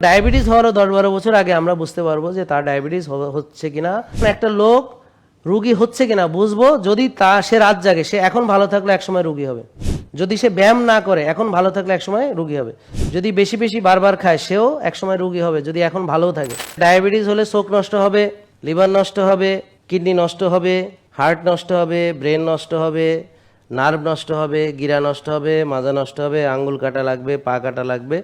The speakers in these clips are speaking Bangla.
ডায়াবেটিস হওয়ারও 10-12 বছর আগে আমরা বুঝতে পারবো যে তার ডায়াবেটিস হচ্ছে কিনা। একটা লোক রুগী হচ্ছে কিনা বুঝবো যদি সে রাত জাগে, সে এখন ভালো থাকলে একসময় রুগী হবে। যদি সে ব্যায়াম না করে এখন ভালো থাকলে একসময় রুগী হবে। যদি বেশি বেশি বারবার খায় সেও একসময় রুগী হবে যদি এখন ভালোও থাকে। ডায়াবেটিস হলে চোখ নষ্ট হবে, লিভার নষ্ট হবে, কিডনি নষ্ট হবে, হার্ট নষ্ট হবে, ব্রেন নষ্ট হবে, নার্ভ নষ্ট হবে, গিরা নষ্ট হবে, মাজা নষ্ট হবে, আঙ্গুল কাটা লাগবে, পা কাটা লাগবে।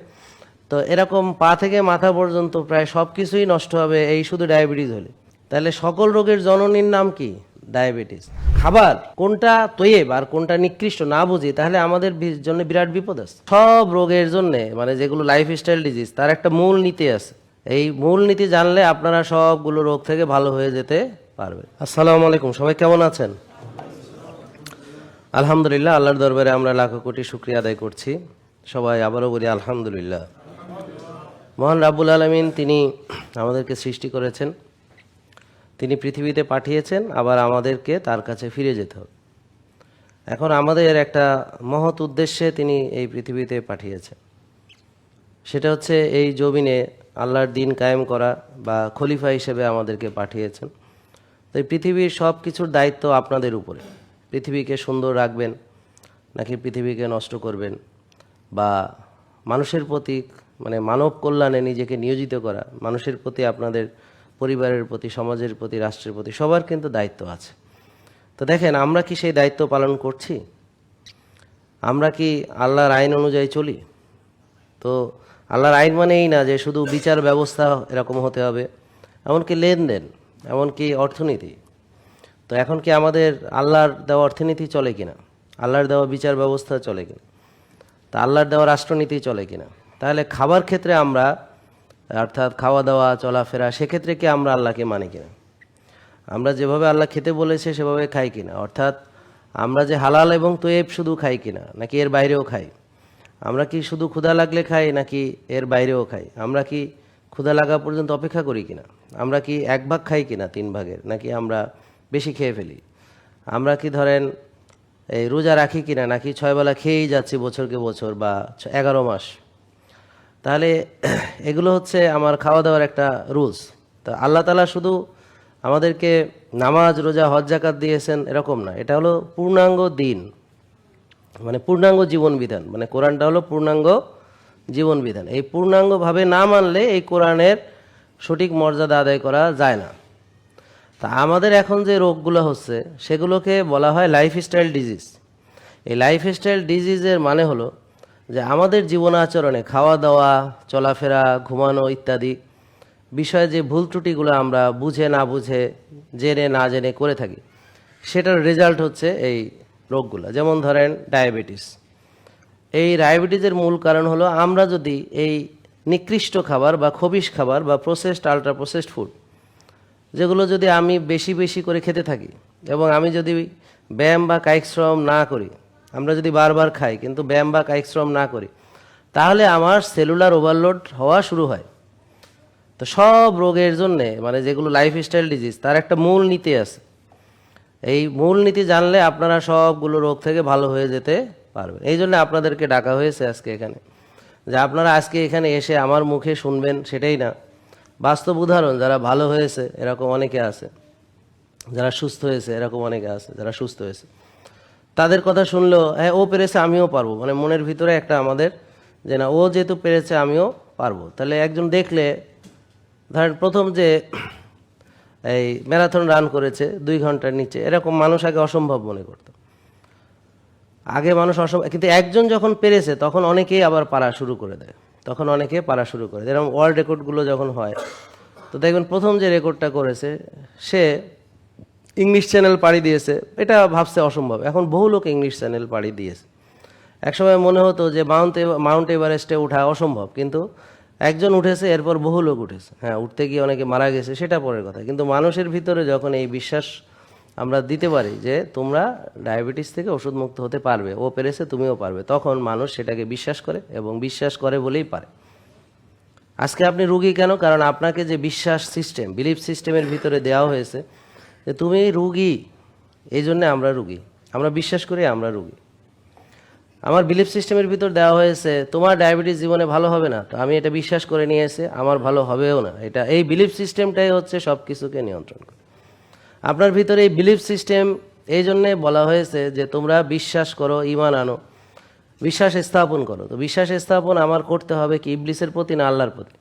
তো এরকম পা থেকে মাথা পর্যন্ত প্রায় সব কিছুই নষ্ট হবে এই শুধু ডায়াবেটিস হলে। তাহলে সকল রোগের জননীর নাম কি? ডায়াবেটিস। খাবার কোনটা তৈব আর কোনটা নিকৃষ্ট না বুঝি তাহলে আমাদের জন্য বিরাট বিপদ আছে। সব রোগের জন্য মানে যেগুলো লাইফস্টাইল ডিজিজ তার একটা মূল নীতি আছে। এই মূল নীতি জানলে আপনারা সবগুলো রোগ থেকে ভালো হয়ে যেতে পারবেন। আসসালামু আলাইকুম, সবাই কেমন আছেন? আলহামদুলিল্লাহ, আল্লাহর দরবারে আমরা লাখো কোটি শুকরিয়া আদায় করছি। সবাই আবারও বলি আলহামদুলিল্লাহ। মহান রাব্বুল আলামিন তিনি আমাদেরকে সৃষ্টি করেছেন, তিনি পৃথিবীতে পাঠিয়েছেন, আবার আমাদেরকে তার কাছে ফিরে যেতে হবে। এখন আমাদের একটা মহৎ উদ্দেশ্যে তিনি এই পৃথিবীতে পাঠিয়েছেন, সেটা হচ্ছে এই জমিনে আল্লাহর দ্বীন কায়েম করা বা খলিফা হিসেবে আমাদেরকে পাঠিয়েছেন। তো এই পৃথিবীর সব কিছুর দায়িত্ব আপনাদের উপরে। পৃথিবীকে সুন্দর রাখবেন নাকি পৃথিবীকে নষ্ট করবেন, বা মানুষের প্রতি মানে মানব কল্যাণে নিজেকে নিয়োজিত করা, মানুষের প্রতি, আপনাদের পরিবারের প্রতি, সমাজের প্রতি, রাষ্ট্রের প্রতি সবার কিন্তু দায়িত্ব আছে। তো দেখেন আমরা কি সেই দায়িত্ব পালন করছি? আমরা কি আল্লাহর আইন অনুযায়ী চলি? তো আল্লাহর আইন মানে এই না যে শুধু বিচার ব্যবস্থা এরকম হতে হবে, এমনকি লেনদেন, এমনকি অর্থনীতি। তো এখন কি আমাদের আল্লাহর দেওয়া অর্থনীতি চলে কিনা, আল্লাহর দেওয়া বিচার ব্যবস্থা চলে কিনা, তা আল্লাহর দেওয়া রাষ্ট্রনীতি চলে কিনা? তাহলে খাবার ক্ষেত্রে আমরা, অর্থাৎ খাওয়া দাওয়া চলাফেরা, সেক্ষেত্রে কি আমরা আল্লাহকে মানি কিনা? আমরা যেভাবে আল্লাহ খেতে বলেছে সেভাবে খাই কিনা? অর্থাৎ আমরা যে হালাল এবং তৈব শুধু খাই কিনা নাকি এর বাইরেও খাই? আমরা কি শুধু ক্ষুধা লাগলে খাই নাকি এর বাইরেও খাই? আমরা কি ক্ষুধা লাগা পর্যন্ত অপেক্ষা করি কিনা? আমরা কি 1 ভাগ খাই কিনা 3 ভাগের, নাকি আমরা বেশি খেয়ে ফেলি? আমরা কি ধরেন এই রোজা রাখি কিনা নাকি 6 বেলা খেয়েই যাচ্ছি বছরকে বছর বা 11 মাস? তাহলে এগুলো হচ্ছে আমার খাওয়া দাওয়ার একটা রুলস। তো আল্লাহ তাআলা শুধু আমাদেরকে নামাজ, রোজা, হজ, যাকাত দিয়েছেন এরকম না, এটা হলো পূর্ণাঙ্গ দিন, মানে পূর্ণাঙ্গ জীবন বিধান। মানে কোরআনটা হলো পূর্ণাঙ্গ জীবন বিধান। এই পূর্ণাঙ্গভাবে না মানলে এই কোরআনের সঠিক মর্যাদা আদায় করা যায় না। তা আমাদের এখন যে রোগগুলো হচ্ছে সেগুলোকে বলা হয় লাইফস্টাইল ডিজিজ। এই লাইফস্টাইল ডিজিজের মানে হলো যে আমাদের জীবন আচরণে, খাওয়া দাওয়া, চলাফেরা, ঘুমানো ইত্যাদি বিষয়ে যে ভুল ত্রুটিগুলো আমরা বুঝে না বুঝে, জেনে না জেনে করে থাকি, সেটার রেজাল্ট হচ্ছে এই রোগগুলো। যেমন ধরেন ডায়াবেটিস। এই ডায়াবেটিসের মূল কারণ হলো আমরা যদি এই নিকৃষ্ট খাবার বা খবিশ খাবার বা প্রসেসড, আলট্রা প্রসেসড ফুড, যেগুলো যদি আমি বেশি বেশি করে খেতে থাকি এবং আমি যদি ব্যায়াম বা কায়িক শ্রম না করি, আমরা যদি বারবার খাই কিন্তু ব্যায়াম বা কায়িক শ্রম না করি, তাহলে আমার সেলুলার ওভারলোড হওয়া শুরু হয়। তো সব রোগের জন্যে মানে যেগুলো লাইফস্টাইল ডিজিজ তার একটা মূল নীতি আছে। এই মূল নীতি জানলে আপনারা সবগুলো রোগ থেকে ভালো হয়ে যেতে পারবেন। এই জন্য আপনাদেরকে ডাকা হয়েছে আজকে এখানে, যে আপনারা আজকে এখানে এসে আমার মুখে শুনবেন সেটাই না, বাস্তব উদাহরণ যারা ভালো হয়েছে এরকম অনেকে আছে, যারা সুস্থ হয়েছে এরকম অনেকে আছে, যারা সুস্থ হয়েছে তাদের কথা শুনলেও হ্যাঁ ও পেরেছে আমিও পারবো, মানে মনের ভিতরে একটা আমাদের যে না ও যেহেতু পেরেছে আমিও পারবো। তাহলে একজন দেখলে ধরেন প্রথম যে এই ম্যারাথন রান করেছে 2 ঘন্টার নিচে, এরকম মানুষ আগে অসম্ভব মনে করতো, আগে মানুষ অসম্ভব, কিন্তু একজন যখন পেরেছে তখন অনেকেই আবার পারা শুরু করে দেয়, তখন অনেকে পারা শুরু করে। যেরকম ওয়ার্ল্ড রেকর্ডগুলো যখন হয়, তো দেখবেন প্রথম যে রেকর্ডটা করেছে সে ইংলিশ চ্যানেল পাড়ি দিয়েছে, এটা ভাবছে অসম্ভব, এখন বহু লোক ইংলিশ চ্যানেল পাড়ি দিয়েছে। একসময় মনে হতো যে মাউন্ট এভারেস্টে ওঠা অসম্ভব, কিন্তু একজন উঠেছে, এরপর বহু লোক উঠেছে। হ্যাঁ, উঠতে গিয়ে অনেকে মারা গেছে, সেটা পরের কথা, কিন্তু মানুষের ভিতরে যখন এই বিশ্বাস আমরা দিতে পারি যে তোমরা ডায়াবেটিস থেকে ওষুধ মুক্ত হতে পারবে, ও পেরেছে তুমিও পারবে, তখন মানুষ সেটাকে বিশ্বাস করে, এবং বিশ্বাস করে বলেই পারে। আজকে আপনি রুগী কেন? কারণ আপনাকে যে বিশ্বাস সিস্টেম, বিলিফ সিস্টেমের ভিতরে দেওয়া হয়েছে যে তুমি রুগী, এই জন্যে আমরা রুগী, আমরা বিশ্বাস করি আমরা রুগী। আমার বিলিফ সিস্টেমের ভিতর দেওয়া হয়েছে তোমার ডায়াবেটিস জীবনে ভালো হবে না, তো আমি এটা বিশ্বাস করে নিয়ে এসে আমার ভালো হবেও না। এটা এই বিলিফ সিস্টেমটাই হচ্ছে সব কিছুকে নিয়ন্ত্রণ করে। আপনার ভিতরে এই বিলিফ সিস্টেম এই জন্যে বলা হয়েছে যে তোমরা বিশ্বাস করো, ঈমান আনো, বিশ্বাস স্থাপন করো। তো বিশ্বাস স্থাপন আমার করতে হবে কি, ইবলিসের প্রতি না আল্লাহর প্রতি?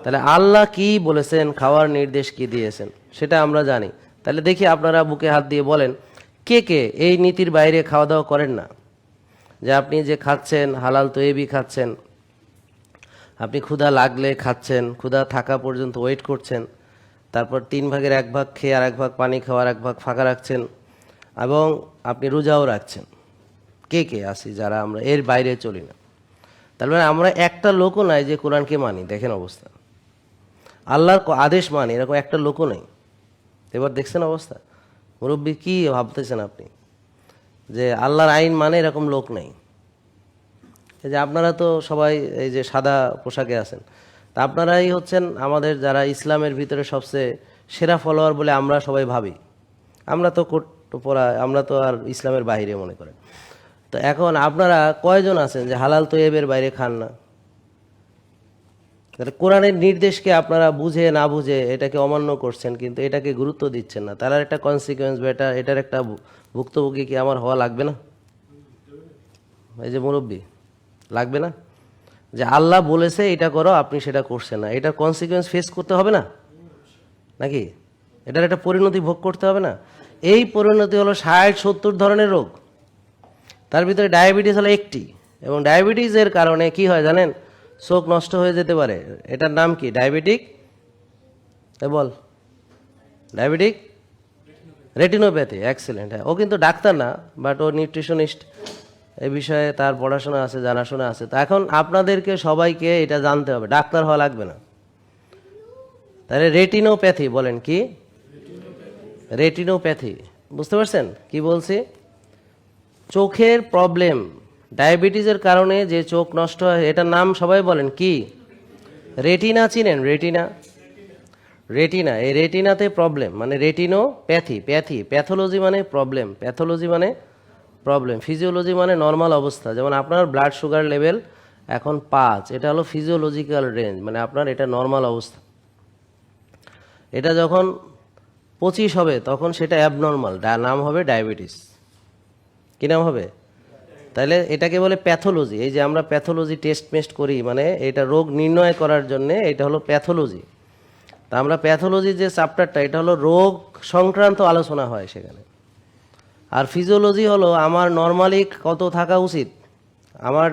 তাহলে আল্লাহ কি বলেছেন, খাওয়ার নির্দেশ কি দিয়েছেন সেটা আমরা জানি। তাহলে দেখি আপনারা বুকে হাত দিয়ে বলেন কে কে এই নীতির বাইরে খাওয়া দাওয়া করেন না? যে আপনি যে খাচ্ছেন হালাল তৈবি খাচ্ছেন, আপনি ক্ষুধা লাগলে খাচ্ছেন, ক্ষুধা থাকা পর্যন্ত ওয়েট করছেন, তারপর 3 ভাগের 1 ভাগ খেয়ে আর 1 ভাগ পানি খাওয়ার 1 ভাগ ফাঁকা রাখছেন, এবং আপনি রোজাও রাখছেন। কে কে আছি যারা আমরা এর বাইরে চলি না? তার মানে আমরা একটা লোকও নাই যে কোরআনকে মানি। দেখেন অবস্থা, আল্লাহর আদেশ মানি এরকম একটা লোকও নেই। এবার দেখছেন অবস্থা, মুরব্বী কি ভাবতেছেন আপনি যে আল্লাহর আইন মানে এরকম লোক নেই? এই যে আপনারা তো সবাই এই যে সাদা পোশাকে আছেন, তা আপনারাই হচ্ছেন আমাদের যারা ইসলামের ভিতরে সবচেয়ে সেরা ফলোয়ার বলে আমরা সবাই ভাবি। আমরা তো কোট পরা, আমরা তো আর ইসলামের বাইরে মনে করেন। তো এখন আপনারা কয়জন আছেন যে হালাল তৈবের বাইরে খান না? কোরআনের নির্দেশকে আপনারা বুঝে না বুঝে এটাকে অমান্য করছেন, কিন্তু এটাকে গুরুত্ব দিচ্ছেন না। তার একটা কনসিকুয়েন্স বা এটার একটা ভুক্তভোগী কি আমার হওয়া লাগবে না? এই যে মুরব্বী, লাগবে না? যে আল্লাহ বলেছে এটা করো, আপনি সেটা করছেন না, এটার কনসিকুয়েন্স ফেস করতে হবে না নাকি? এটার একটা পরিণতি ভোগ করতে হবে না? এই পরিণতি হলো 60-70 ধরনের রোগ, তার ভিতরে ডায়াবেটিস হলো একটি। এবং ডায়াবেটিসের কারণে কি হয় জানেন? চোখ নষ্ট হয়ে যেতে পারে। এটার নাম কি? ডায়াবেটিক বল, ডায়াবেটিক রেটিনোপ্যাথি। এক্সেলেন্ট। হ্যাঁ, ও কিন্তু ডাক্তার না, বাট ও নিউট্রিশনিস্ট, এই বিষয়ে তার পড়াশোনা আছে, জানাশোনা আছে। তো এখন আপনাদেরকে সবাইকে এটা জানতে হবে, ডাক্তার হওয়া লাগবে না। তাহলে রেটিনোপ্যাথি বলেন কি? রেটিনোপ্যাথি, বুঝতে পারছেন কি বলছি? চোখের প্রবলেম, ডায়াবেটিসের কারণে যে চোখ নষ্ট হয়, এটার নাম সবাই বলেন কি? রেটিনা। চিনেন রেটিনা? রেটিনা, এই রেটিনাতে প্রবলেম মানে রেটিনোপ্যাথি। প্যাথোলজি মানে প্রবলেম, প্যাথোলজি মানে প্রবলেম, ফিজিওলজি মানে নর্মাল অবস্থা। যেমন আপনার ব্লাড সুগার লেভেল এখন 5, এটা হলো ফিজিওলজিক্যাল রেঞ্জ, মানে আপনার এটা নর্মাল অবস্থা। এটা যখন 25 হবে তখন সেটা অ্যাবনর্মাল, নাম হবে ডায়াবেটিস। কি নাম হবে? তাহলে এটাকে বলে প্যাথোলজি। এই যে আমরা প্যাথোলজি টেস্ট করি, মানে এটা রোগ নির্ণয় করার জন্য, এটা হলো প্যাথোলজি। তা আমরা প্যাথোলজি যে চ্যাপ্টারটা, এটা হলো রোগ সংক্রান্ত আলোচনা হয় সেখানে। আর ফিজিওলজি হলো আমার নর্মালি কত থাকা উচিত, আমার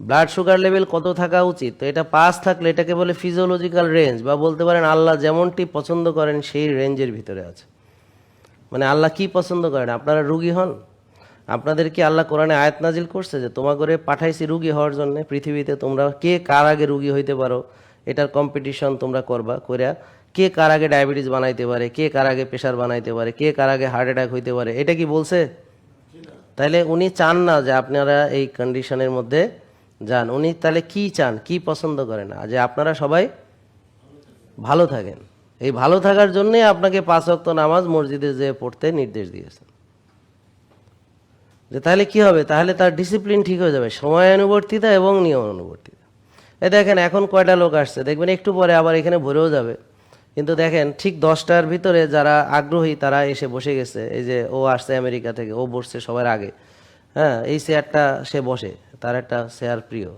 ব্লাড সুগার লেভেল কত থাকা উচিত। তো এটা 5 থাকলে এটাকে বলে ফিজিওলজিক্যাল রেঞ্জ, বা বলতে পারেন আল্লাহ যেমনটি পছন্দ করেন সেই রেঞ্জের ভিতরে আছে। মানে আল্লাহ কি পছন্দ করেন? আপনারা রুগী হন? আপনাদের কি আল্লাহ কোরআনে আয়াত নাজিল করছে যে তোমা করে পাঠাইছি রুগী হওয়ার জন্য পৃথিবীতে? তোমরা কে কার আগে রুগী হইতে পারো এটার কম্পিটিশন তোমরা করবা, কইরা কে কার আগে ডায়াবেটিস বানাইতে পারে, কে কার আগে প্রেশার বানাইতে পারে, কে কার আগে হার্ট অ্যাটাক হইতে পারে, এটা কি বলছে? তাহলে উনি চান না যে আপনারা এই কন্ডিশনের মধ্যে যান। উনি তাহলে কি চান, কি পছন্দ করেন? যে আপনারা সবাই ভালো থাকেন। এই ভালো থাকার জন্যই আপনাকে 5 ওয়াক্ত নামাজ মসজিদে যেয়ে পড়তে নির্দেশ দিয়েছেন। যে তাহলে কি হবে? তাহলে তার ডিসিপ্লিন ঠিক হয়ে যাবে, সময়ানুবর্তিতা এবং নিয়মানুবর্তিতা। এই দেখেন এখন কয়টা লোক আসছে, দেখবেন একটু পরে আবার এখানে ভরেও যাবে। কিন্তু দেখেন ঠিক 10টার ভিতরে যারা আগ্রহী তারা এসে বসে গেছে। এই যে ও আসছে আমেরিকা থেকে, ও বসছে সবার আগে। হ্যাঁ, এই চেয়ারটা সে বসে, তার একটা চেয়ার প্রিয়।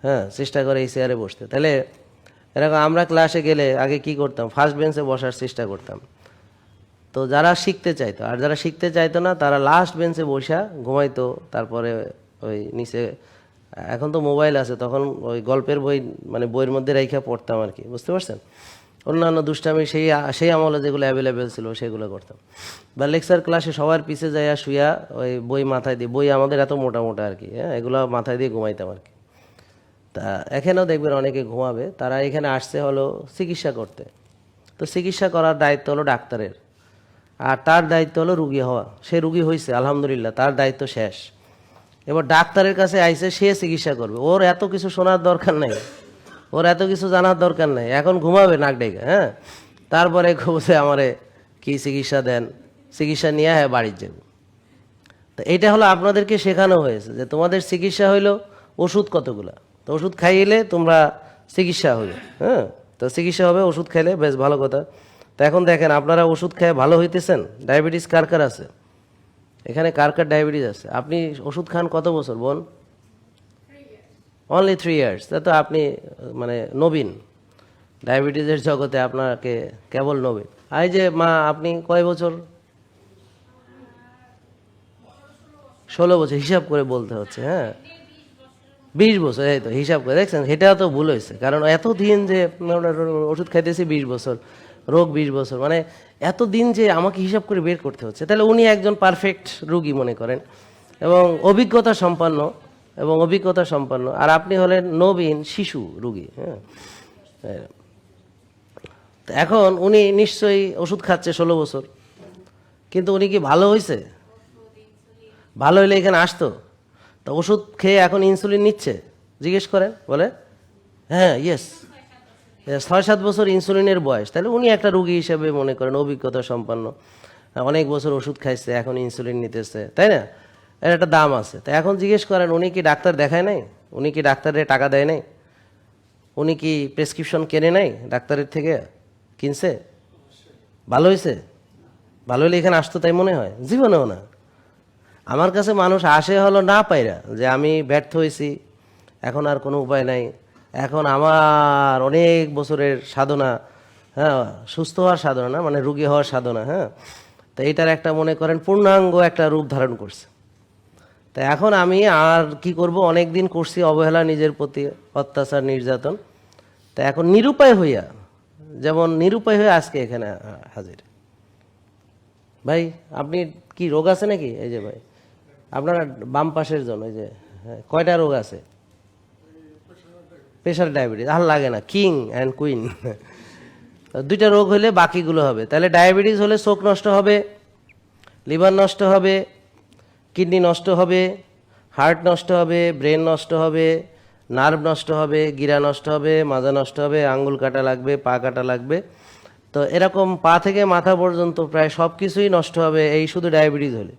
হ্যাঁ, চেষ্টা করে এই চেয়ারে বসতে। তাহলে এরকম আমরা ক্লাসে গেলে আগে কি করতাম? ফার্স্ট বেঞ্চে বসার চেষ্টা করতাম। তো যারা শিখতে চাইতো, আর যারা শিখতে চাইতো না তারা লাস্ট বেঞ্চে বসা ঘুমাইতো। তারপরে ওই নিচে, এখন তো মোবাইল আছে, তখন ওই গল্পের বই মানে বইয়ের মধ্যে রেখে পড়তাম আর কি, বুঝতে পারছেন? অন্যান্য দুষ্টামি সেই আমলে যেগুলো অ্যাভেলেবেল ছিল সেগুলো করতাম। বা লেকচার ক্লাসে সবার পিছে যাইয়া শুয়া ওই বই মাথায় দিয়ে, বই আমাদের এত মোটা মোটা আর কি, হ্যাঁ, এগুলো মাথায় দিয়ে ঘুমাইতাম আর কি। তা এখানেও দেখবেন অনেকে ঘুমাবে, তারা এখানে আসছে হলো চিকিৎসা করতে। তো চিকিৎসা করার দায়িত্ব হলো ডাক্তারের, আর তার দায়িত্ব হলো রুগী হওয়া। সে রুগী হয়েছে আলহামদুলিল্লাহ, তার দায়িত্ব শেষ। এবার ডাক্তারের কাছে আইসে, সে চিকিৎসা করবে। ওর এত কিছু শোনার দরকার নেই, ওর এত কিছু জানার দরকার নেই। এখন ঘুমাবে নাক ডেকে, হ্যাঁ, তারপরে বলছে আমারে কি চিকিৎসা দেন, চিকিৎসা নিয়ে হ্যাঁ বাড়ির যাব। তো তো এটা হলো আপনাদেরকে শেখানো হয়েছে যে তোমাদের চিকিৎসা হইলো ওষুধ কতগুলা, তো ওষুধ খাইলে তোমরা চিকিৎসা হইলো। হ্যাঁ, তো চিকিৎসা হবে ওষুধ খাইলে, বেশ ভালো কথা। তো এখন দেখেন আপনারা ওষুধ খেয়ে ভালো হইতেছেন। ডায়াবেটিস কার কার আছে এখানে? কার কার ডায়াবেটিস আছে? আপনি ওষুধ খান কত বছর বোন? Only 3 years. তা তো আপনি মানে নবীন ডায়াবেটিসের জগতে, আপনাকে কেবল নবীন। এই যে মা, আপনি কয় বছর? 16 বছর। হিসাব করে বলতে হচ্ছে। হ্যাঁ, 20 বছর। এই তো হিসাব করে দেখছেন, এটা তো ভুল হয়েছে। কারণ এতদিন যে ওষুধ খাইতেছি 20 বছর, রোগ 20 বছর, মানে এতদিন যে আমাকে হিসাব করে বের করতে হচ্ছে। তাহলে উনি একজন পারফেক্ট রুগী মনে করেন, এবং অভিজ্ঞতা সম্পন্ন, আর আপনি হলেন নবীন শিশু রুগী। হ্যাঁ, এখন উনি নিশ্চয়ই ওষুধ খাচ্ছে 16 বছর, কিন্তু উনি কি ভালো হয়েছে? ভালো হইলে এখানে আসতো? তো ওষুধ খেয়ে এখন ইনসুলিন নিচ্ছে, জিজ্ঞেস করেন, বলে হ্যাঁ ইয়েস, 6-7 বছর ইনসুলিনের বয়স। তাহলে উনি একটা রুগী হিসেবে মনে করেন অভিজ্ঞতা সম্পন্ন, অনেক বছর ওষুধ খাইছে, এখন ইনসুলিন নিতেছে, তাই না? এর একটা দাম আছে। তো এখন জিজ্ঞেস করেন, উনি কি ডাক্তার দেখায় নাই? উনি কি ডাক্তারের টাকা দেয় নাই? উনি কি প্রেসক্রিপশন কেনে নাই ডাক্তারের থেকে? কিনছে? ভালো হয়েছে? ভালো হলে এখানে আসতো তাই মনে হয়? জীবনেও না। আমার কাছে মানুষ আসে হলো না পাইরা, যে আমি ব্যর্থ হয়েছি, এখন আর কোনো উপায় নাই, এখন আমার অনেক বছরের সাধনা, হ্যাঁ, সুস্থ হওয়ার সাধনা না, মানে রুগী হওয়ার সাধনা। হ্যাঁ, তো এইটার একটা মনে করেন পূর্ণাঙ্গ একটা রূপ ধারণ করছে। তা এখন আমি আর কি করব? অনেক দিন করছি অবহেলা, নিজের প্রতি অত্যাচার, নির্যাতন। তা এখন নিরুপায় হইয়া, যেমন নিরুপায় হয়ে আজকে এখানে হাজির। ভাই, আপনি কি রোগ আছে নাকি? এই যে ভাই, আপনার বাম পাশের জন, ওই যে কয়টা রোগ আছে? Pressure, diabetes. আর লাগে না, কিং অ্যান্ড কুইন। 2টা রোগ হলে বাকিগুলো হবে। তাহলে ডায়াবেটিস হলে চোখ নষ্ট হবে, লিভার নষ্ট হবে, কিডনি নষ্ট হবে, হার্ট নষ্ট হবে, ব্রেন নষ্ট হবে, নার্ভ নষ্ট হবে, গিরা নষ্ট হবে, মাজা নষ্ট হবে, আঙ্গুল কাটা লাগবে, পা কাটা লাগবে। তো এরকম পা থেকে মাথা পর্যন্ত প্রায় সব কিছুই নষ্ট হবে এই শুধু ডায়াবেটিস হলে।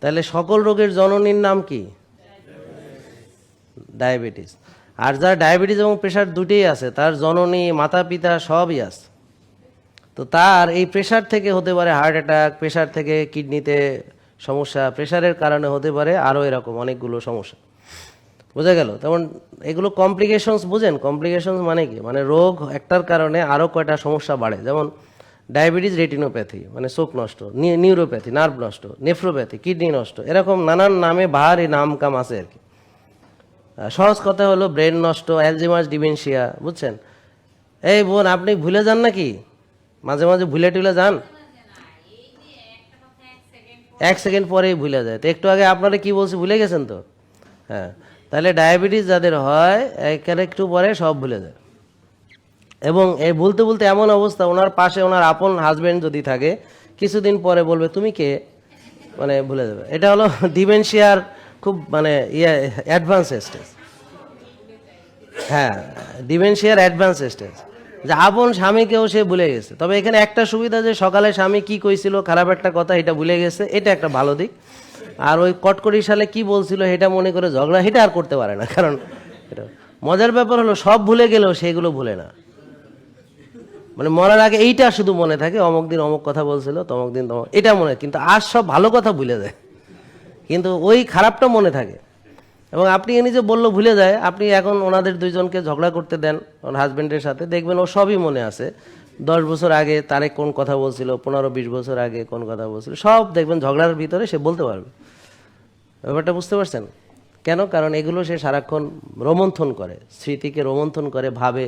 তাহলে সকল রোগের জননীর নাম কি? ডায়াবেটিস। আর যার ডায়াবেটিস এবং প্রেশার দুটোই আছে, তার জননী, মাতা পিতা সবই আছে। তো তার এই প্রেশার থেকে হতে পারে হার্ট অ্যাটাক, প্রেশার থেকে কিডনিতে সমস্যা, প্রেশারের কারণে হতে পারে আরও এরকম অনেকগুলো সমস্যা। বোঝা গেল? তেমন এগুলো কমপ্লিকেশনস, বুঝেন? কমপ্লিকেশনস মানে কি? মানে রোগ একটার কারণে আরও কয়টা সমস্যা বাড়ে। যেমন ডায়াবেটিস, রেটিনোপ্যাথি মানে চোখ নষ্ট, নিউরোপ্যাথি নার্ভ নষ্ট, নেফ্রোপ্যাথি কিডনি নষ্ট, এরকম নানান নামে ভারী নাম কাম আছে আর কি। সহজ কথা হলো ব্রেন নষ্ট, অ্যালজিমার্স, ডিমেনশিয়া। বুঝছেন? এই বোন, আপনি ভুলে যান নাকি? মাঝে মাঝে ভুলে টুলে যান? 1 সেকেন্ড পরেই ভুলে যায়। তো একটু আগে আপনারা কি বলছি ভুলে গেছেন তো? হ্যাঁ, তাহলে ডায়াবেটিস যাদের হয় এখানে একটু পরে সব ভুলে যায়। এবং এই বলতে বলতে এমন অবস্থা, ওনার পাশে ওনার আপন হাজবেন্ড যদি থাকে, কিছুদিন পরে বলবে তুমি কে, মানে ভুলে যাবে। এটা হলো ডিমেনশিয়ার খুব মানে অ্যাডভান্স স্টেজ। হ্যাঁ, ডিমেনশিয়ার অ্যাডভান্স স্টেজ, যে আপন স্বামীকেও সে ভুলে গেছে। তবে এখানে একটা সুবিধা, যে সকালে স্বামী কি কইছিল খারাপ একটা কথা, এটা ভুলে গেছে, এটা একটা ভালো দিক। আর ওই কটকটি সালে কি বলছিল এটা মনে করে ঝগড়া, এটা আর করতে পারে না। কারণ এটা মজার ব্যাপার হলো, সব ভুলে গেলেও সেগুলো ভুলে না। মানে মরার আগে এইটা শুধু মনে থাকে, অমুক দিন অমুক কথা বলছিল, তমুক দিন তমুক, এটা মনে, কিন্তু আর সব ভালো কথা ভুলে যায়, কিন্তু ওই খারাপটা মনে থাকে। এবং আপনি নিজে বললো ভুলে যায়, আপনি এখন ওনাদের দুইজনকে ঝগড়া করতে দেন ওর হাজবেন্ডের সাথে, দেখবেন ও সবই মনে আছে। 10 বছর আগে তারে কোন কথা বলছিল, 15-20 বছর আগে কোন কথা বলছিল, সব দেখবেন ঝগড়ার ভিতরে সে বলতে পারবে। ব্যাপারটা বুঝতে পারছেন? কেন? কারণ এগুলো সে সারাক্ষণ রোমন্থন করে, স্মৃতিকে রোমন্থন করে, ভাবে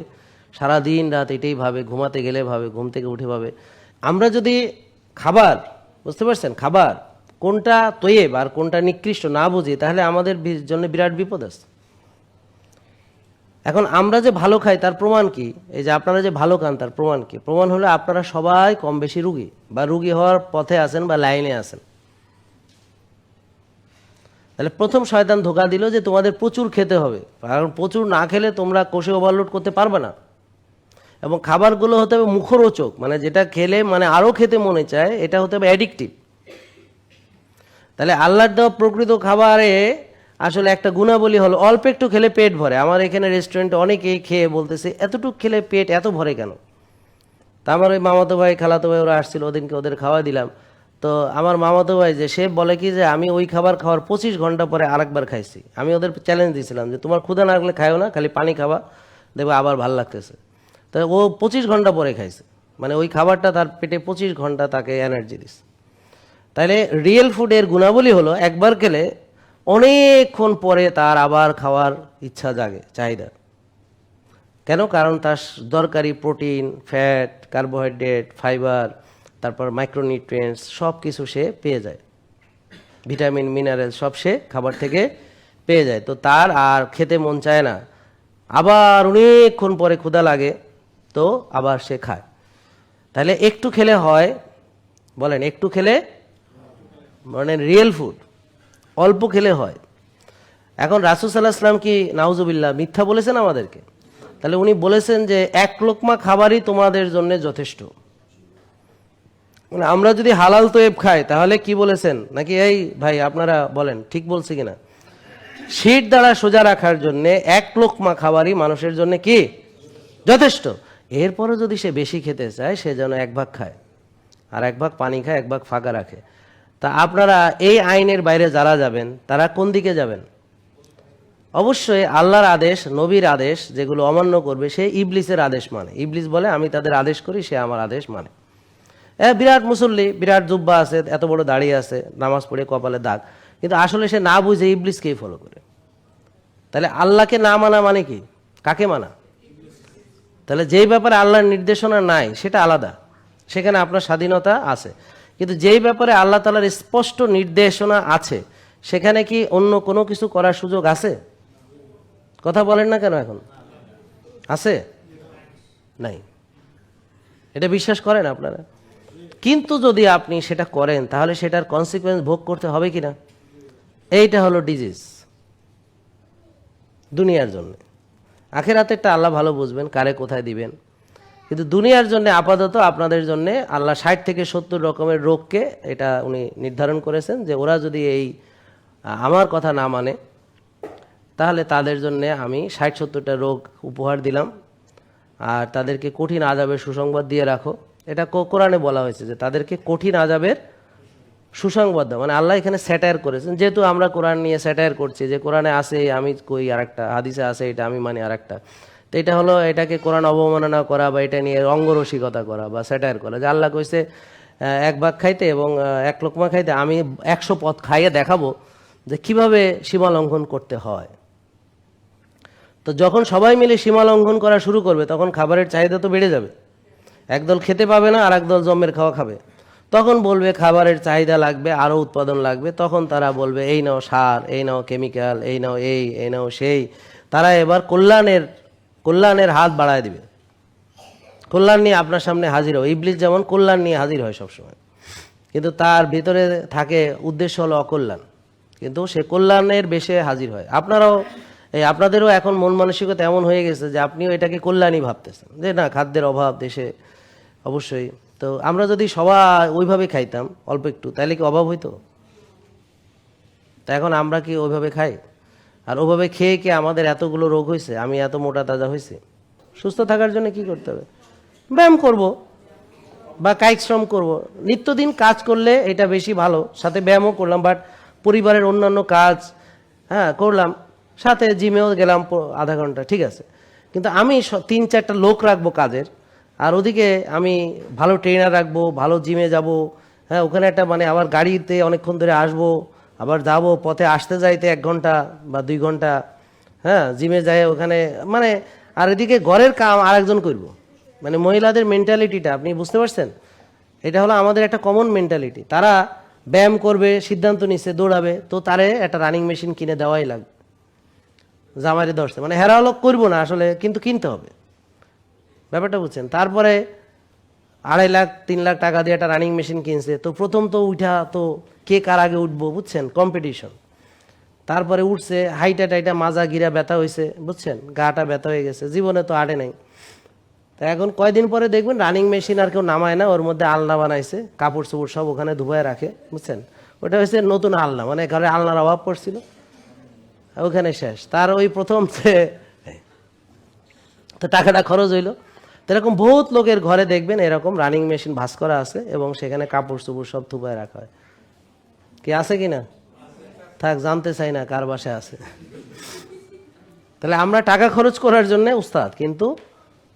সারা দিন রাত এটাই ভাবে, ঘুমাতে গেলে ভাবে, ঘুম থেকে উঠে ভাবে। আমরা যদি খাবার, বুঝতে পারছেন, খাবার কোনটা তৈব আর কোনটা নিকৃষ্ট না বুঝি, তাহলে আমাদের জন্য বিরাট বিপদ আছে। এখন আমরা যে ভালো খাই তার প্রমাণ কি? এই যে আপনারা যে ভালো খান তার প্রমাণ কি? প্রমাণ হলো আপনারা সবাই কম বেশি রুগী, বা রুগী হওয়ার পথে আছেন, বা লাইনে আছেন। তাহলে প্রথম শয়তান ধোঁকা দিল যে তোমাদের প্রচুর খেতে হবে, কারণ প্রচুর না খেলে তোমরা কোষে ওভারলোড করতে পারবে না। এবং খাবারগুলো হতে হবে মুখরোচক, মানে যেটা খেলে মানে আরও খেতে মনে চায়, এটা হতে হবে অ্যাডিকটিভ। তাহলে আল্লাহর দেওয়া প্রকৃত খাবারে আসলে একটা গুণাবলী হলো অল্প একটু খেলে পেট ভরে। আমার এখানে রেস্টুরেন্টে অনেকেই খেয়ে বলতেছে এতটুকু খেলে পেট এত ভরে কেন? তা আমার ওই মামাতো ভাই খালাতো ভাই ওরা আসছিল, ওদিনকে ওদের খাওয়া দিলাম। তো আমার মামাতো ভাই যে সে বলে কি যে আমি ওই খাবার খাওয়ার 25 ঘন্টা পরে আরেকবার খাইছি। আমি ওদের চ্যালেঞ্জ দিয়েছিলাম যে তোমার ক্ষুধা না লাগলে খাইও না, খালি পানি খাবা, দেখবে আবার ভাল লাগতেছে। তো ও 25 ঘন্টা পরে খাইছে, মানে ওই খাবারটা তার পেটে 25 ঘন্টা তাকে এনার্জি দিচ্ছে। তাইলে রিয়েল ফুডের গুণাবলী হলো একবার খেলে অনেকক্ষণ পরে তার আবার খাওয়ার ইচ্ছা জাগে, চাহিদা। কেন? কারণ তার দরকারি প্রোটিন, ফ্যাট, কার্বোহাইড্রেট, ফাইবার, তারপর মাইক্রোনিউট্রিয়েন্টস সব কিছু সে পেয়ে যায়, ভিটামিন মিনারেল সব সে খাবার থেকে পেয়ে যায়। তো তার আর খেতে মন চায় না, আবার অনেকক্ষণ পরে ক্ষুধা লাগে, তো আবার সে খায়। তাহলে একটু খেলে হয়, বলেন একটু খেলে, মানে রিয়েল ফুড অল্প খেলে হয়। এখন রাসূল সাল্লাল্লাহু আলাইহি ওয়াসাল্লাম কি নাউজুবিল্লাহ মিথ্যা বলেছেন আমাদেরকে? তাহলে উনি বলেছেন যে এক লোকমা খাবারই তোমাদের জন্য যথেষ্ট। মানে আমরা যদি হালাল তৈব খাই তাহলে কি বলেছেন? নাকি এই ভাই আপনারা বলেন ঠিক বলছে কিনা? শীত দ্বারা সোজা রাখার জন্য এক লোকমা খাবারই মানুষের জন্য কি যথেষ্ট। এরপরে যদি সে বেশি খেতে চায় সে যেন এক ভাগ খায়, আর এক ভাগ পানি খায়, এক ভাগ ফাঁকা রাখে। তা আপনারা এই আইনের বাইরে যারা যাবেন তারা কোন দিকে যাবেন? অবশ্যই আল্লাহর আদেশ, নবীর আদেশ যেগুলো অমান্য করবে সে ইবলিসের আদেশ মানে। ইবলিস বলে আমি তাদের আদেশ করি, সে আমার আদেশ মানে। বিরাট মুসল্লি, বিরাট জুব্বা আছে, এত বড় দাড়ি আছে, নামাজ পড়ে কপালে দাগ, কিন্তু আসলে সে না বুঝে ইবলিসকেই ফলো করে। তাহলে আল্লাহকে না মানা মানে কি? কাকে মানা? তাহলে যেই ব্যাপারে আল্লাহর নির্দেশনা নাই সেটা আলাদা, সেখানে আপনার স্বাধীনতা আছে। কিন্তু যেই ব্যাপারে আল্লাহ তাআলার স্পষ্ট নির্দেশনা আছে সেখানে কি অন্য কোনো কিছু করার সুযোগ আছে? কথা বলেন না কেন? এখন আছে? নাই। এটা বিশ্বাস করেন আপনারা? কিন্তু যদি আপনি সেটা করেন তাহলে সেটার কনসিকুয়েন্স ভোগ করতে হবে কিনা? এইটা হলো ডিজিজ দুনিয়ার জন্য। আখিরাতেরটা আল্লাহ ভালো বুঝবেন কারে কোথায় দিবেন, কিন্তু দুনিয়ার জন্য আপাতত আপনাদের জন্য আল্লাহ 60 থেকে 70 রকমের রোগকে এটা উনি নির্ধারণ করেছেন যে ওরা যদি এই আমার কথা না মানে তাহলে তাদের জন্য আমি 60-70টা রোগ উপহার দিলাম, আর তাদেরকে কঠিন আযাবের সুসংবাদ দিয়ে রাখো। এটা কোরআনে বলা হয়েছে যে তাদেরকে কঠিন আযাবের সুসংবাদ দাও। মানে আল্লাহ এখানে স্যাটায়ার করেছেন, যেহেতু আমরা কোরআন নিয়ে স্যাটায়ার করছি যে কোরআনে আছে আমি কই আরেকটা, হাদিসে আছে এটা আমি মানি আরেকটা। তো এটা হলো এটাকে কোরআন অবমাননা করা বা এটা নিয়ে অঙ্গরসিকতা করা বা স্যাটায়ার করা, যে আল্লাহ কইছে এক ভাগ খাইতে এবং এক লোকমা খাইতে, আমি 100 পথ খাইয়ে দেখাবো যে কিভাবে সীমা লঙ্ঘন করতে হয়। তো যখন সবাই মিলে সীমা লঙ্ঘন করা শুরু করবে তখন খাবারের চাহিদা তো বেড়ে যাবে। একদল খেতে পাবে না আর একদল জমের খাওয়া খাবে, তখন বলবে খাবারের চাহিদা লাগবে, আরও উৎপাদন লাগবে। তখন তারা বলবে এই নাও সার, এই নাও কেমিক্যাল, এই নাও এই নাও সেই। তারা এবার কল্যাণের হাত বাড়ায় দিবে, কল্যাণ নিয়ে আপনার সামনে হাজির হয়। ইবলিস যেমন কল্যাণ নিয়ে হাজির হয় সবসময়, কিন্তু তার ভিতরে থাকে উদ্দেশ্য হলো অকল্যাণ, কিন্তু সে কল্যাণের বেশে হাজির হয়। আপনাদেরও এখন মন মানসিকতা এমন হয়ে গেছে যে আপনিও এটাকে কল্যাণই ভাবতেছেন, যে না খাদ্যের অভাব দেশে অবশ্যই। তো আমরা যদি সবাই ওইভাবে খাইতাম অল্প একটু, তাহলে কি অভাব হইতো? তা এখন আমরা কি ওইভাবে খাই? আর ওইভাবে খেয়ে কি আমাদের এতগুলো রোগ হয়েছে? আমি এত মোটা তাজা হয়েছি? সুস্থ থাকার জন্য কি করতে হবে? ব্যায়াম করব বা কায়িক শ্রম করব, নিত্যদিন কাজ করলে এটা বেশি ভালো। সাথে ব্যায়ামও করলাম, বাট পরিবারের অন্যান্য কাজ করলাম, সাথে জিমেও গেলাম আধা ঘন্টা, ঠিক আছে। কিন্তু আমি 3-4টা লোক রাখবো কাজের, আর ওদিকে আমি ভালো ট্রেনার রাখবো, ভালো জিমে যাব, ওখানে একটা মানে আবার গাড়িতে অনেকক্ষণ ধরে আসবো, আবার যাব, পথে আসতে যাইতে 1 ঘন্টা বা 2 ঘন্টা, জিমে যায় ওখানে, মানে আর এদিকে ঘরের কাম আরেকজন করব। মানে মহিলাদের মেন্টালিটিটা আপনি বুঝতে পারছেন? এটা হলো আমাদের একটা কমন মেন্টালিটি। তারা ব্যায়াম করবে, সিদ্ধান্ত নিচ্ছে দৌড়াবে, তো তারে একটা রানিং মেশিন কিনে দেওয়াই লাগবে, জামাইরে ধরছে, মানে হেরা হলো করবো না আসলে, কিন্তু কিনতে হবে, ব্যাপারটা বুঝছেন। তারপরে 2.5 লাখ 3 লাখ টাকা দিয়ে একটা রানিং মেশিন কিনছে, তো প্রথম তো উঠা তো কে কার আগে উঠবো, বুঝছেন, কম্পিটিশন। তারপরে উঠছে, হাইটা মাজা গিরা ব্যথা হয়েছে, বুঝছেন, গাটা ব্যথা হয়ে গেছে, জীবনে তো আটে নাই। তা এখন কয়দিন পরে দেখবেন রানিং মেশিন আর কেউ নামায় না, ওর মধ্যে আলনা বানাইছে, কাপড় চোপড় সব ওখানে ধুবায় রাখে, বুঝছেন, ওটা হচ্ছে নতুন আলনা, মানে ঘরে আলনার অভাব পড়ছিল, ওখানে শেষ। তার ওই প্রথম তো টাকাটা খরচ হইলো। তো এরকম বহুত লোকের ঘরে দেখবেন এরকম রানিং মেশিন ভাঁজ করা আছে এবং সেখানে কাপড় চোপড় সব থুপায় রাখা হয়। কি আছে কিনা? থাক, জানতে চাই না কার বাসায় আছে। তাহলে আমরা টাকা খরচ করার জন্য উস্তাদ, কিন্তু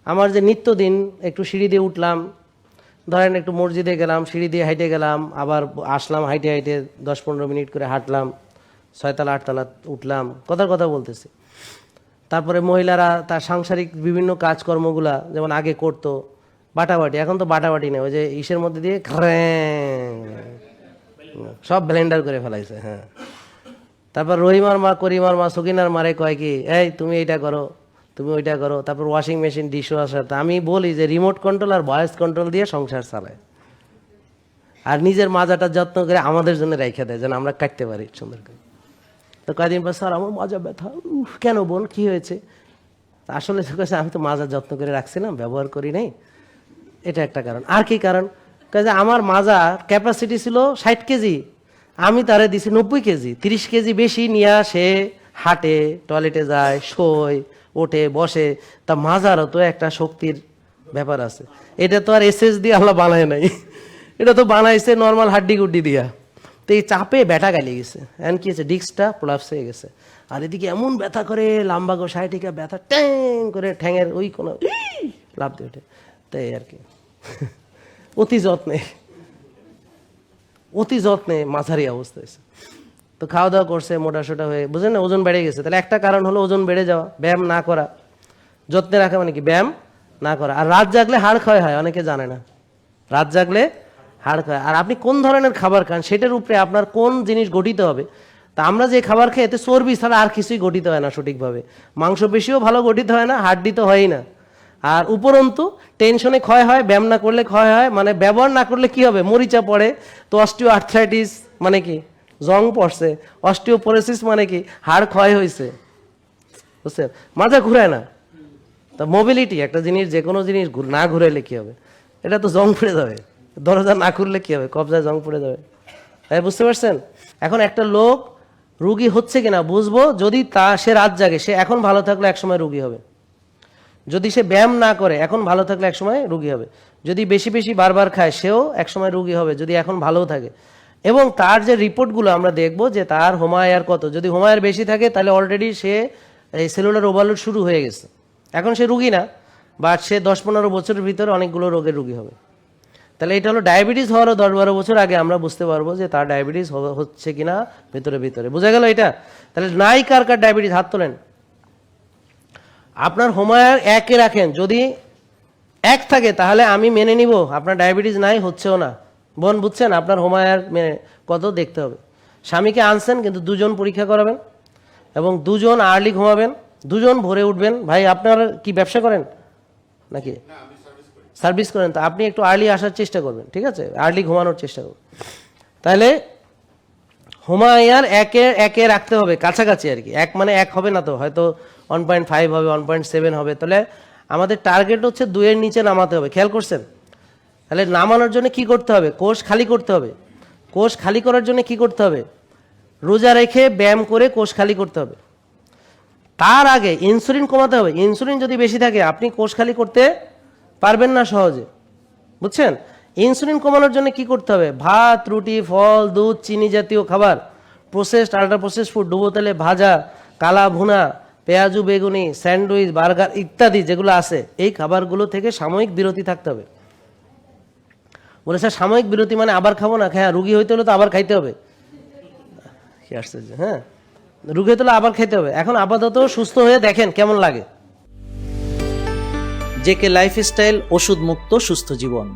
আমার যে নিত্যদিন একটু সিঁড়ি দিয়ে উঠলাম, ধরেন একটু মসজিদে গেলাম, সিঁড়ি দিয়ে হাইটে গেলাম, আবার আসলাম হাইটে হাইটে 10-15 মিনিট করে হাঁটলাম, 6তলা 8তলা উঠলাম, কথার কথা বলতেছি। তারপরে মহিলারা তার সাংসারিক বিভিন্ন কাজকর্মগুলা যেমন আগে করতো, বাটাবাটি, এখন তো বাটাবাটি নেই, ওই যে ইসের মধ্যে দিয়ে সব ব্লেন্ডার করে ফেলাইছে। হ্যাঁ, তারপর রহিমার মা, করিমার মা, সকিনার মারে কয় কি, এই তুমি এইটা করো, তুমি ওইটা করো। তারপর ওয়াশিং মেশিন, ডিশ ওয়াশার। আমি বলি যে রিমোট কন্ট্রোল আর ভয়েস কন্ট্রোল দিয়ে সংসার চালায়, আর নিজের মাজাটা যত্ন করে আমাদের জন্য রেখে দেয় যেন আমরা কাটতে পারি সুন্দর করে। তো কয়েকদিন পর, স্যার আমার মাজা ব্যথা। কেন বোন, কি হয়েছে? আসলে আমি তো মাজার যত্ন করে রাখছিলাম, ব্যবহার করি নাই, এটা একটা কারণ। আর কি কারণ? আমার মাজা ক্যাপাসিটি ছিল 60 কেজি, আমি তারে দিছি 90 কেজি, 30 কেজি বেশি নিয়ে সে হাঁটে, টয়লেটে যায়, শোয়, ওঠে, বসে। তা মাজারও তো একটা শক্তির ব্যাপার আছে। এটা তো আর এসএস দিয়ে আল্লাহ বানায় নাই, এটা তো বানাইছে নর্মাল হাড্ডি গুড্ডি দিয়া। তো এই চাপে ব্যথা গালিয়ে গেছে, এখন কি হয়েছে, ডিস্কটা প্রলাপস হয়ে গেছে। আর এদিকে এমন ব্যথা করে, লাম্বা গো 60 ব্যথা, ট্যাং করে ঠ্যাঙের ওই কোনো লাভ দিয়ে ওঠে। তাই আর কি অতি যত্নে মাঝারি অবস্থা হয়েছে। তো খাওয়া দাওয়া করছে, মোটা সোটা হয়ে, বুঝলেন না, ওজন বেড়ে গেছে। তাহলে একটা কারণ হলো ওজন বেড়ে যাওয়া, ব্যায়াম না করা। যত্নে রাখা মানে কি, ব্যায়াম না করা। আর রাত জাগলে হাড় ক্ষয় হয়, অনেকে জানে না, রাত জাগলে হাড় ক্ষয়। আর আপনি কোন ধরনের খাবার খান সেটার উপরে আপনার কোন জিনিস গঠিত হবে। তা আমরা যে খাবার খাই এতে চর্বি ছাড়া আর কিছুই গঠিত হয় না সঠিকভাবে, মাংসপেশিও ভালো গঠিত হয় না, হাড্ডি তো হয়ই না। আর উপরন্তু টেনশনে ক্ষয় হয়, ব্যায়াম না করলে ক্ষয় হয়, মানে ব্যবহার না করলে কি হবে, মরিচা পড়ে। তো অস্টিও আর্থ্রাইটিস মানে কি, জং পড়ছে। অস্টিওপোরোসিস মানে কি, হাড় ক্ষয় হয়েছে, বুঝছেন, মাজা ঘুরায় না। তা মোবিলিটি একটা জিনিস, যে কোনো জিনিস না ঘুরাইলে কি হবে, এটা তো জং পড়ে যাবে। দরজা না খুললে কি হবে, কবজায় জং পড়ে যাবে। তাই বুঝতে পারছেন? এখন একটা লোক রুগী হচ্ছে কিনা বুঝবো যদি সে রাত জাগে, সে এখন ভালো থাকলে একসময় রুগী হবে। যদি সে ব্যায়াম না করে, এখন ভালো থাকলে একসময় রুগী হবে। যদি বেশি বেশি বারবার খায়, সেও একসময় রুগী হবে যদি এখন ভালোও থাকে। এবং তার যে রিপোর্টগুলো আমরা দেখবো যে তার হোমায়ার কত, যদি হোমায়ার বেশি থাকে তাহলে অলরেডি সে এই সেলুলার ওভারলোড শুরু হয়ে গেছে, এখন সে রুগী না, বাট সে 10-15 বছরের ভিতরে অনেকগুলো রোগের রুগী হবে। তাহলে এটা হলো ডায়াবেটিস হওয়ারও 10-12 বছর আগে আমরা বুঝতে পারবো যে তার ডায়াবেটিস হচ্ছে কিনা ভিতরে ভিতরে, বোঝা গেল এটা? তাহলে নাই কার কার ডায়াবেটিস, হাত তোলেন। আপনার হোমায়ার 1-এ রাখেন, যদি 1 থাকে তাহলে আমি মেনে নিব আপনার ডায়াবেটিস নাই, হচ্ছেও না। বোন বুঝছেন, আপনার হোমায়ার কত দেখতে হবে। স্বামীকে আনছেন কিন্তু 2 জন পরীক্ষা করাবেন এবং 2 জন আর্লি ঘুমাবেন, 2 জন ভোরে উঠবেন। ভাই আপনার কি ব্যবসা করেন নাকি সার্ভিস করেন? তো আপনি একটু আর্লি আসার চেষ্টা করবেন, ঠিক আছে, আর্লি ঘুমানোর চেষ্টা করবেন। তাহলে হোমায়ার 1-এ রাখতে হবে, কাছাকাছি আর কি। 1 মানে 1 হবে না তো, হয়তো 1.5 হবে, 1.7 হবে। তাহলে আমাদের টার্গেট হচ্ছে 2-এর নিচে নামাতে হবে, খেয়াল করছেন? তাহলে নামানোর জন্য কি করতে হবে, কোষ খালি করতে হবে। কোষ খালি করার জন্য কি করতে হবে, রোজা রেখে ব্যায়াম করে কোষ খালি করতে হবে। তার আগে ইনসুলিন কমাতে হবে। ইনসুলিন যদি বেশি থাকে আপনি কোষ খালি করতে পারবেন না সহজে, বুঝছেন? ইনসুলিন কমানোর জন্য কি করতে হবে, ভাত, রুটি, ফল, দুধ, চিনি জাতীয় খাবার, প্রসেসড, আল্ট্রা প্রসেসড ফুড, ডুবো তেলে ভাজা, কালা ভুনা, পেঁয়াজু, বেগুনি, স্যান্ডউইচ, বার্গার ইত্যাদি যেগুলো আছে, এই খাবারগুলো থেকে সাময়িক বিরতি থাকতে হবে। বলে স্যার সাময়িক বিরতি মানে আবার খাবো না? হ্যাঁ, রুগী হইতে হলে তো আবার খাইতে হবে। কি আশ্চর্য! হ্যাঁ, রুগী হইতে হলে আবার খাইতে হবে। এখন আপাতত সুস্থ হয়ে দেখেন কেমন লাগে। জেকে লাইফস্টাইল, ওষুধ মুক্ত সুস্থ জীবন।